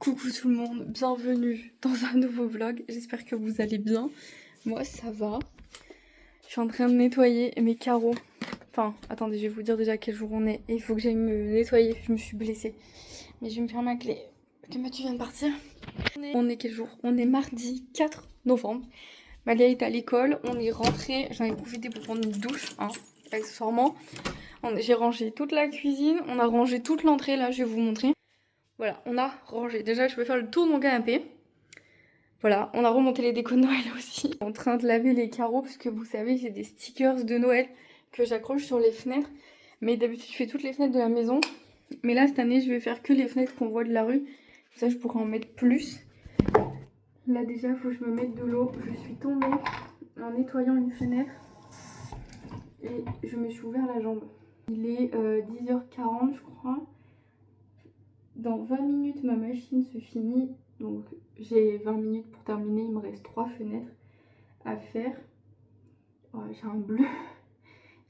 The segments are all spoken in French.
Coucou tout le monde, bienvenue dans un nouveau vlog, j'espère que vous allez bien. Moi ça va. Je suis en train de nettoyer mes carreaux. Enfin, attendez, je vais vous dire déjà quel jour on est. Il faut que j'aille me nettoyer, je me suis blessée. Mais je vais me faire ma clé. Que Mathieu vient de partir. On est quel jour? On est mardi 4 novembre. Malia est à l'école, on est rentré. J'en ai profité pour prendre une douche, hein, accessoirement. J'ai rangé toute la cuisine, on a rangé toute l'entrée, là je vais vous montrer. Voilà, on a rangé. Déjà, je peux faire le tour de mon canapé. Voilà, on a remonté les décos de Noël aussi. En train de laver les carreaux parce que vous savez, j'ai des stickers de Noël que j'accroche sur les fenêtres. Mais d'habitude, je fais toutes les fenêtres de la maison. Mais là, cette année, je vais faire que les fenêtres qu'on voit de la rue. Ça, je pourrais en mettre plus. Là, déjà, il faut que je me mette de l'eau. Je suis tombée en nettoyant une fenêtre. Et je me suis ouvert la jambe. Il est 10h40, je crois. Dans 20 minutes, ma machine se finit. Donc j'ai 20 minutes pour terminer. Il me reste 3 fenêtres à faire. Oh, j'ai un bleu.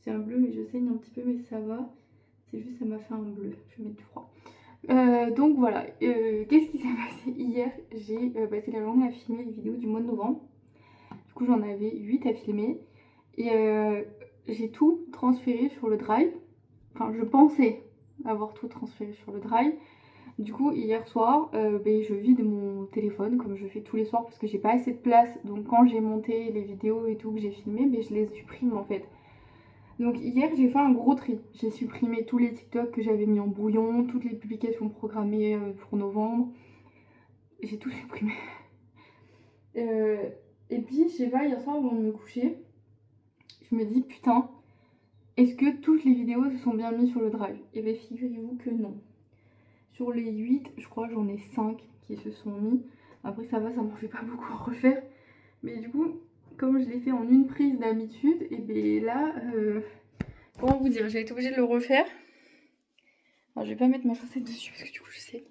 J'ai un bleu, mais je saigne un petit peu, mais ça va. C'est juste, ça m'a fait un bleu. Je vais mettre du froid. Donc voilà. Qu'est-ce qui s'est passé hier? J'ai passé la journée à filmer les vidéos du mois de novembre. Du coup, j'en avais 8 à filmer. Et j'ai tout transféré sur le drive. Enfin, je pensais avoir tout transféré sur le drive. Du coup, hier soir, je vide mon téléphone comme je fais tous les soirs parce que j'ai pas assez de place. Donc quand j'ai monté les vidéos et tout que j'ai filmé, je les supprime en fait. Donc hier, j'ai fait un gros tri. J'ai supprimé tous les TikTok que j'avais mis en brouillon, toutes les publications programmées pour novembre. J'ai tout supprimé. Et puis, je sais pas, hier soir avant de me coucher, je me dis putain, est-ce que toutes les vidéos se sont bien mises sur le drive? Et bien figurez-vous que non. Sur les 8, je crois j'en ai 5 qui se sont mis. Après ça va, ça m'en fait pas beaucoup à refaire. Mais du coup, comme je l'ai fait en une prise d'habitude, et bien là, comment vous dire, j'ai été obligée de le refaire. Alors je vais pas mettre ma chaussette dessus parce que du coup je sais.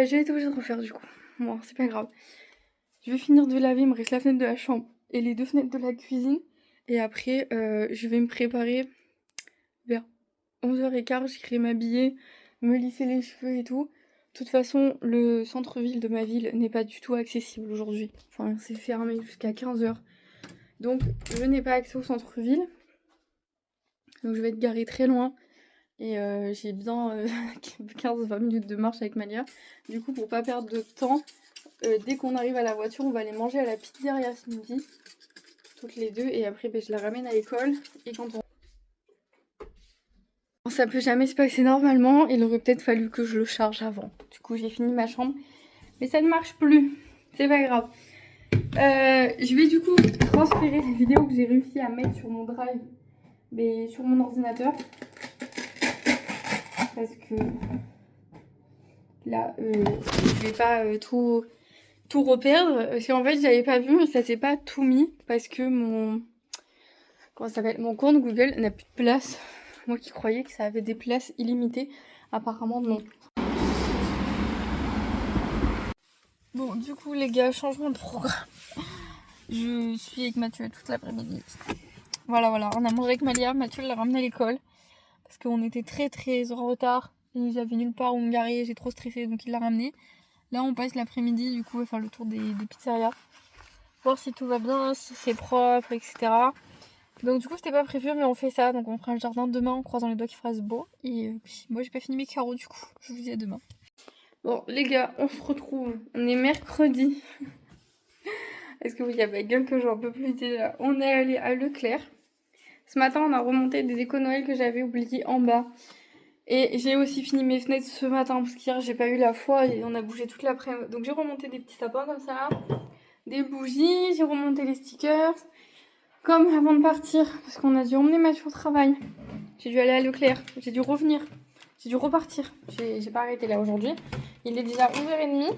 J'ai été obligée de refaire du coup. Bon, c'est pas grave. Je vais finir de laver, il me reste la fenêtre de la chambre et les 2 fenêtres de la cuisine. Et après, je vais me préparer vers 11h15, j'irai m'habiller, me lisser les cheveux et tout. De toute façon, le centre-ville de ma ville n'est pas du tout accessible aujourd'hui. Enfin, c'est fermé jusqu'à 15h. Donc, je n'ai pas accès au centre-ville. Donc, je vais être garée très loin. Et j'ai bien 15-20 minutes de marche avec Malia. Du coup, pour pas perdre de temps, dès qu'on arrive à la voiture, on va aller manger à la pizzeria ce midi. Toutes les deux. Et après, je la ramène à l'école. Et quand on... Ça peut jamais se passer normalement, il aurait peut-être fallu que je le charge avant. Du coup, j'ai fini ma chambre, mais ça ne marche plus. C'est pas grave. Je vais du coup transférer les vidéos que j'ai réussi à mettre sur mon drive, mais sur mon ordinateur. Parce que là, je vais pas tout reperdre. Parce qu'en fait, j'avais pas vu, ça s'est pas tout mis. Parce que mon... Comment ça s'appelle? Mon compte Google n'a plus de place. Moi qui croyais que ça avait des places illimitées, apparemment non. Bon, du coup, les gars, changement de programme. Je suis avec Mathieu toute l'après-midi. Voilà, on a mangé avec Malia. Mathieu l'a ramené à l'école parce qu'on était très en retard et j'avais nulle part où me garer. J'ai trop stressé, donc il l'a ramené. Là, on passe l'après-midi, du coup, on va faire le tour des pizzerias, voir si tout va bien, si c'est propre, etc. Donc, du coup, c'était pas prévu, mais on fait ça. Donc, on fera le jardin demain en croisant les doigts qu'il fasse beau. Et puis, moi, j'ai pas fini mes carreaux, du coup. Je vous dis à demain. Bon, les gars, on se retrouve. On est mercredi. Est-ce que vous voyez ma gueule que j'en peux plus déjà? On est allé à Leclerc. Ce matin, on a remonté des décos Noël que j'avais oubliés en bas. Et j'ai aussi fini mes fenêtres ce matin parce qu'hier, j'ai pas eu la foi et on a bougé toute l'après-midi. Donc j'ai remonté des petits sapins comme ça, des bougies, j'ai remonté les stickers. Comme avant de partir, parce qu'on a dû emmener Mathieu au travail. J'ai dû aller à Leclerc, j'ai dû revenir, j'ai dû repartir. J'ai pas arrêté là aujourd'hui. Il est déjà 11h30.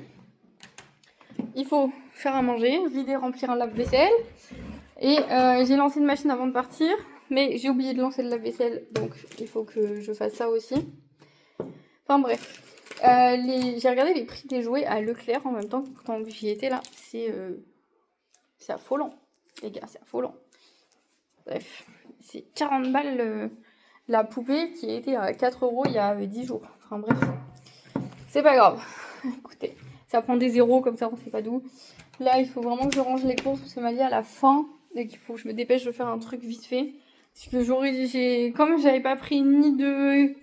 Il faut faire à manger, vider, remplir un lave-vaisselle. Et j'ai lancé une machine avant de partir, mais j'ai oublié de lancer le lave-vaisselle, donc il faut que je fasse ça aussi. Enfin bref, j'ai regardé les prix des jouets à Leclerc en même temps quand j'y étais là. C'est affolant, les gars, c'est affolant. Bref, c'est 40 balles la poupée qui était à 4 € il y a 10 jours. Enfin bref, c'est pas grave. Écoutez, ça prend des zéros comme ça, on sait pas d'où. Là, il faut vraiment que je range les courses parce que m'a dit à la fin et qu'il faut que je me dépêche de faire un truc vite fait. Parce que comme j'avais pas pris ni de,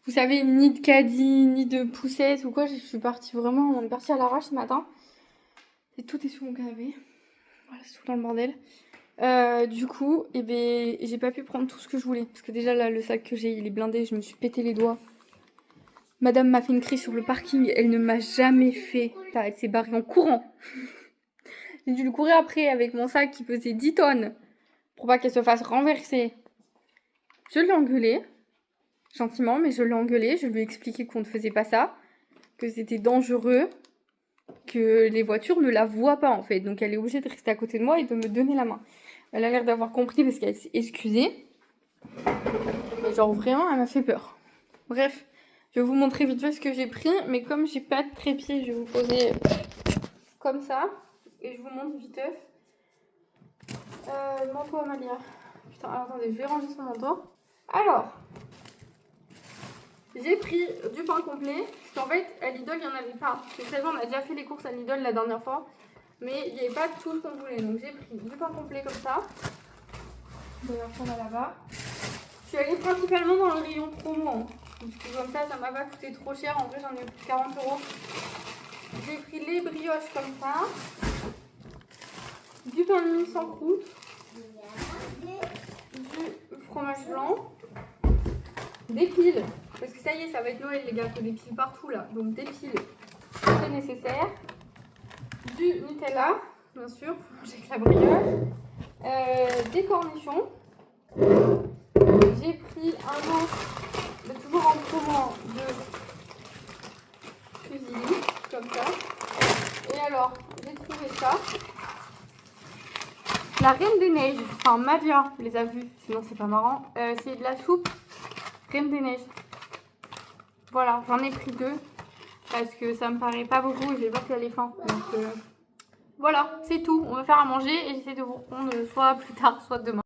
vous savez, ni de caddie, ni de poussette ou quoi, je suis partie vraiment, on est parti à l'arrache ce matin. Et tout est sous mon canapé. Voilà, c'est tout dans le bordel. Du coup, eh ben, j'ai pas pu prendre tout ce que je voulais. Parce que déjà, là, le sac que j'ai, il est blindé. Je me suis pété les doigts. Madame m'a fait une crise sur le parking. Elle ne m'a jamais fait. Elle s'est barrée en courant. J'ai dû le courir après avec mon sac qui pesait 10 tonnes. Pour pas qu'elle se fasse renverser. Je l'ai engueulée. Gentiment, mais je l'ai engueulée. Je lui ai expliqué qu'on ne faisait pas ça. Que c'était dangereux. Que les voitures ne la voient pas en fait. Donc elle est obligée de rester à côté de moi et de me donner la main. Elle a l'air d'avoir compris parce qu'elle s'est excusée. Mais genre vraiment, elle m'a fait peur. Bref, je vais vous montrer vite fait ce que j'ai pris. Mais comme j'ai pas de trépied, je vais vous poser comme ça. Et je vous montre vite fait. Manteau Amalia. Putain, attendez, je vais ranger son manteau. Alors, j'ai pris du pain complet. Parce qu'en fait, à Lidl, il n'y en avait pas. C'est très bien, on a déjà fait les courses à Lidl la dernière fois. Mais il n'y avait pas tout ce qu'on voulait. Donc j'ai pris du pain complet comme ça. D'ailleurs, on a là-bas. Je suis allée principalement dans le rayon promo. Hein. Parce que comme ça m'a pas coûté trop cher. En vrai, j'en ai eu plus de 40 €. J'ai pris les brioches comme ça. Du pain de mie sans croûte. Du fromage blanc. Des piles. Parce que ça y est, ça va être Noël, les gars. Il faut des piles partout là. Donc des piles, c'est nécessaire. Du Nutella, bien sûr, pour manger avec la brioche. Des cornichons. J'ai pris un lot, toujours en promo, de fusilli, comme ça. Et alors, j'ai trouvé ça. La Reine des Neiges, enfin Madia, tu les as vus, sinon c'est pas marrant. C'est de la soupe Reine des Neiges. Voilà, j'en ai pris 2 parce que ça me paraît pas beaucoup et j'ai peur qu'elle ait faim. Donc voilà, c'est tout. On va faire à manger et j'essaie de vous répondre soit plus tard, soit demain.